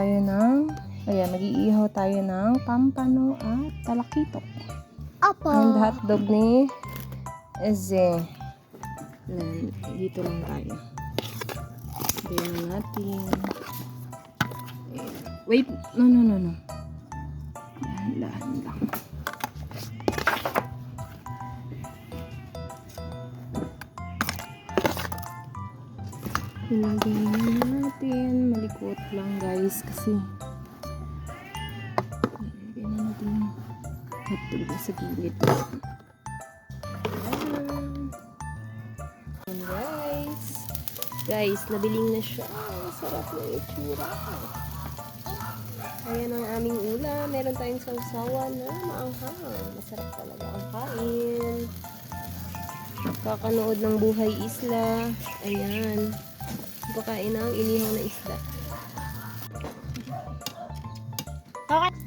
tayo mag-iihaw tayo ng pampano at talakito. Opo. And hotdog ni Eze. Dito lang tayo. Ayan na natin. Ayan. Wait, no. Dahan lang. Ilagay natin. Malikot lang guys kasi ilagay na natin hotdog sa gilid. Ayan. Guys, nabiling na siya. Sarap na itsura. Ayan ang aming ulam. Meron tayong sausawan na maanghang. Masarap talaga ang kain. Kakanood ng Buhay Isla. Ayan. Pagkain ng inihaw na isda. Okay.